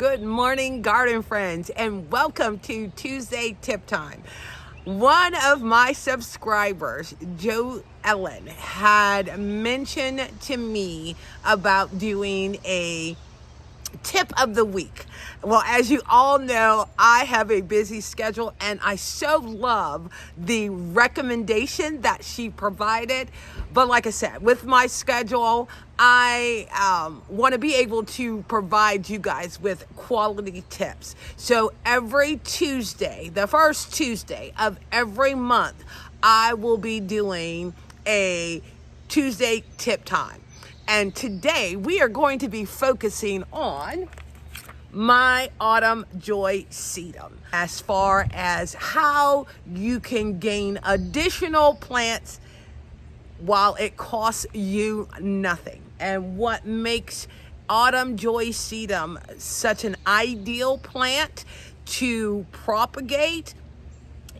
Good morning, garden friends, and welcome to Tuesday Tip Time. One of my subscribers, Joe Ellen, had mentioned to me about doing a tip of the week. Well, as you all know, I have a busy schedule and I so love the recommendation that she provided. But like I said, with my schedule, I want to be able to provide you guys with quality tips. So every Tuesday, the first Tuesday of every month, I will be doing a Tuesday tip time. And today we are going to be focusing on my Autumn Joy Sedum, as far as how you can gain additional plants while it costs you nothing. And what makes Autumn Joy Sedum such an ideal plant to propagate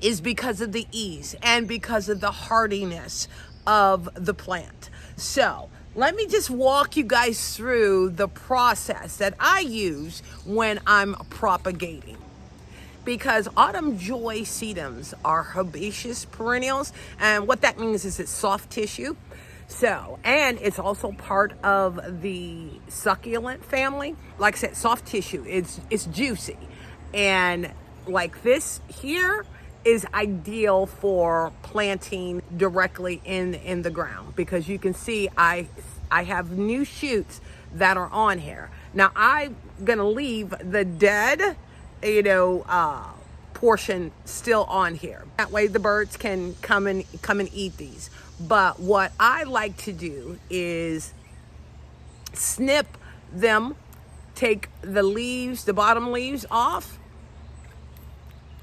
is because of the ease and because of the hardiness of the plant. So let me just walk you guys through the process that I use when I'm propagating. Because Autumn Joy Sedums are herbaceous perennials, and what that means is it's soft tissue. So, and it's also part of the succulent family. Like I said, soft tissue, it's juicy. And like this here is ideal for planting directly in the ground, because you can see I have new shoots that are on here. Now I'm gonna leave the dead, portion still on here. That way the birds can come and eat these. But what I like to do is snip them, take the leaves, the bottom leaves off.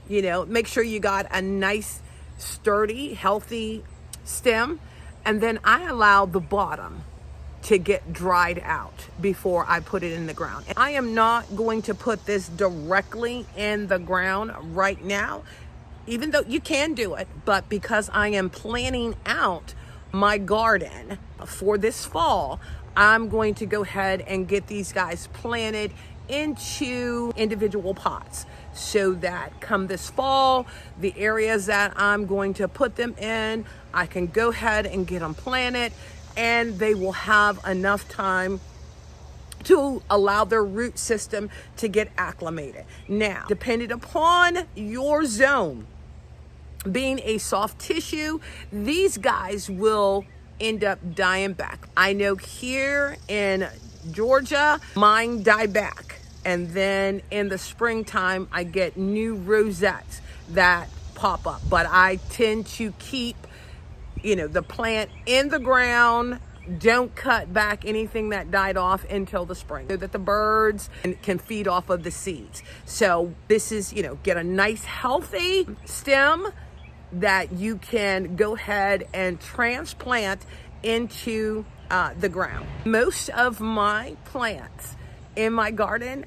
Make sure you got a nice, sturdy, healthy stem. And then I allow the bottom to get dried out before I put it in the ground. I am not going to put this directly in the ground right now, even though you can do it. But because I am planning out my garden for this fall, I'm going to go ahead and get these guys planted into individual pots, so that come this fall, the areas that I'm going to put them in, I can go ahead and get them planted, and they will have enough time to allow their root system to get acclimated. Now, depending upon your zone, being a soft tissue, these guys will end up dying back. I know here in Georgia, mine die back. And then in the springtime, I get new rosettes that pop up. But I tend to keep, the plant in the ground. Don't cut back anything that died off until the spring, so that the birds can feed off of the seeds. So this is, get a nice healthy stem that you can go ahead and transplant into the ground. Most of my plants in my garden,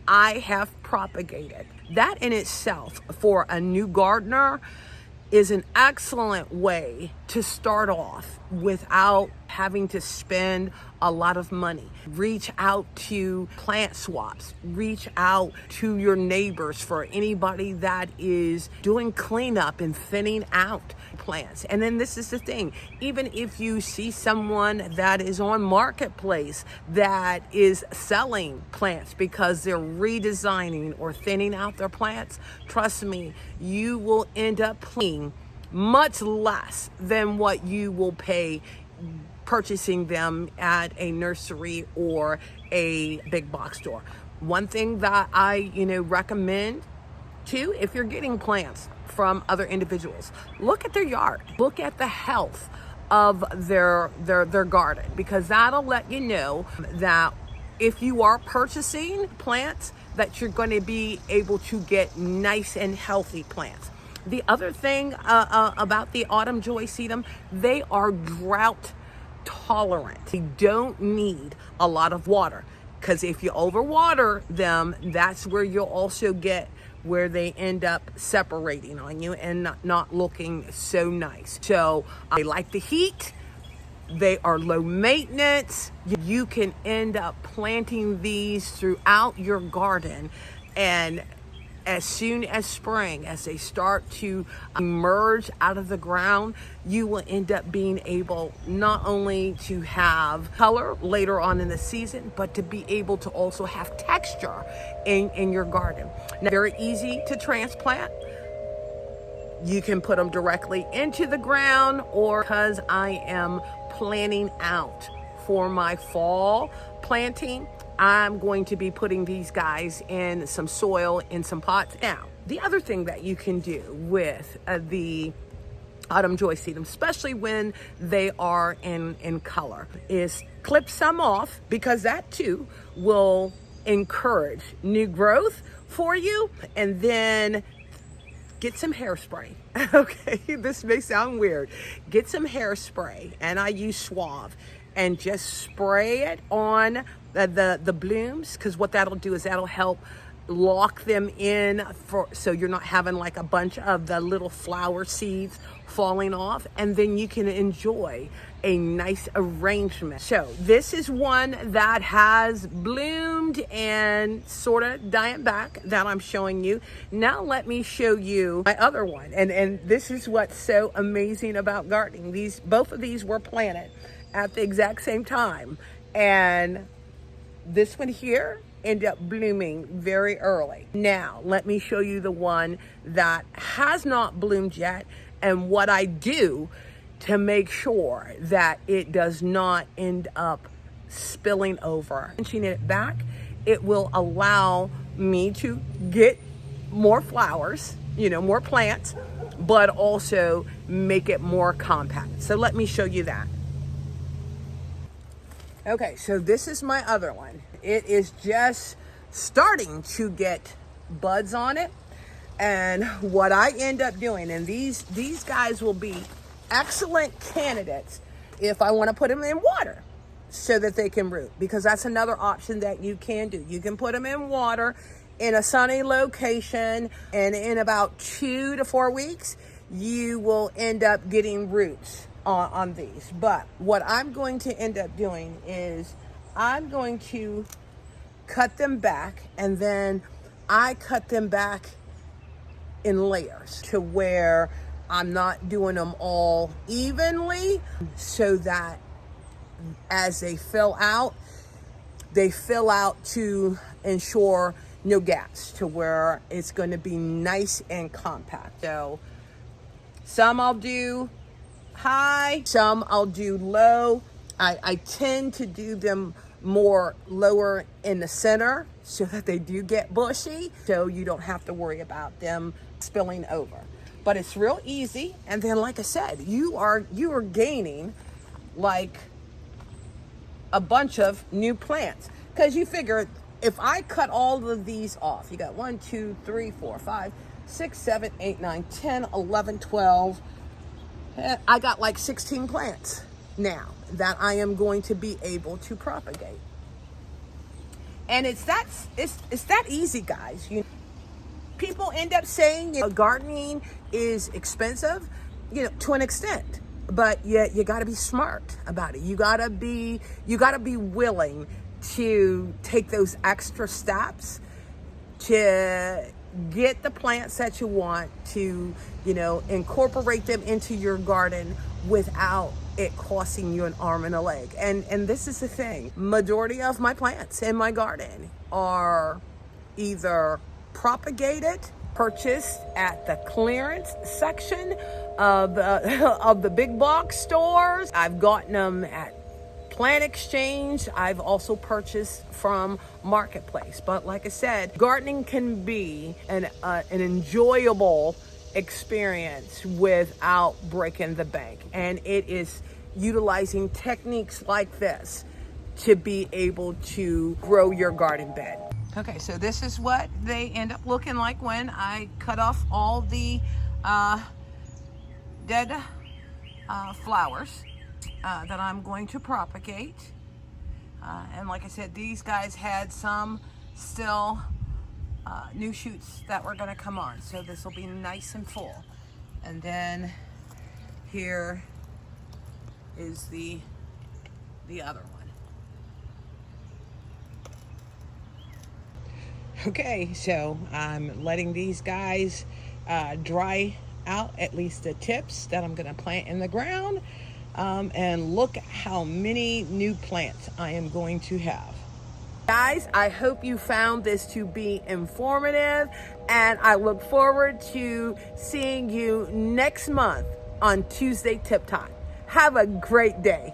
I have propagated. That in itself, for a new gardener, is an excellent way to start off without having to spend a lot of money. Reach out to plant swaps. Reach out to your neighbors for anybody that is doing cleanup and thinning out plants. And then this is the thing, even if you see someone that is on Marketplace that is selling plants because they're redesigning or thinning out their plants, trust me, you will end up paying much less than what you will pay purchasing them at a nursery or a big box store. One thing that I, recommend too, if you're getting plants from other individuals, look at their yard, look at the health of their garden, because that'll let you know that if you are purchasing plants, that you're going to be able to get nice and healthy plants. The other thing about the Autumn Joy Sedum, they are drought tolerant. They don't need a lot of water, because if you overwater them, that's where you'll also get where they end up separating on you and not looking so nice. So I like the heat. They are low maintenance. You can end up planting these throughout your garden, and as soon as spring, as they start to emerge out of the ground, you will end up being able not only to have color later on in the season, but to be able to also have texture in your garden. Now, very easy to transplant. You can put them directly into the ground, or because I am planning out for my fall planting, I'm going to be putting these guys in some soil in some pots. Now, the other thing that you can do with the Autumn Joy Sedum, especially when they are in color, is clip some off, because that too will encourage new growth for you. And then get some hairspray. Okay, this may sound weird. Get some hairspray, and I use Suave, and just spray it on the blooms, because what that'll do is that'll help lock them in, so you're not having like a bunch of the little flower seeds falling off, and then you can enjoy a nice arrangement. So this is one that has bloomed and sort of dying back that I'm showing you. Now let me show you my other one, and this is what's so amazing about gardening. Both of these were planted at the exact same time, and this one here ended up blooming very early. Now let me show you the one that has not bloomed yet, and what I do to make sure that it does not end up spilling over. Pinching it back, it will allow me to get more flowers, more plants, but also make it more compact. So let me show you that. Okay, so this is my other one. It is just starting to get buds on it. And what I end up doing, and these guys will be excellent candidates if I want to put them in water so that they can root, because that's another option that you can do. You can put them in water in a sunny location, and in about 2 to 4 weeks, you will end up getting roots on these. But what I'm going to end up doing is I'm going to cut them back, and then I cut them back in layers to where I'm not doing them all evenly, so that as they fill out to ensure no gaps, to where it's going to be nice and compact. So some I'll do high, some I'll do low. I tend to do them more lower in the center so that they do get bushy, so you don't have to worry about them spilling over. But it's real easy, and then like I said, you are gaining like a bunch of new plants, because you figure if I cut all of these off, you got 1, 2, 3, 4, 5, 6, 7, 8, 9, 10, 11, 12. I got like 16 plants now that I am going to be able to propagate. And it's that easy, guys. People end up saying gardening is expensive, to an extent, but you got to be smart about it. You got to be willing to take those extra steps to get the plants that you want to, incorporate them into your garden without it costing you an arm and a leg. And this is the thing. Majority of my plants in my garden are either propagated, purchased at the clearance section of the big box stores. I've gotten them at Plant Exchange. I've also purchased from Marketplace. But like I said, gardening can be an enjoyable experience without breaking the bank. And it is utilizing techniques like this to be able to grow your garden bed. Okay, so this is what they end up looking like when I cut off all the dead flowers that I'm going to propagate. And like I said, these guys had some still new shoots that were going to come on, so this will be nice and full. And then here is the the other one. Okay, so I'm letting these guys dry out, at least the tips that I'm going to plant in the ground. And look how many new plants I am going to have. Guys, I hope you found this to be informative, and I look forward to seeing you next month on Tuesday Tip Time. Have a great day.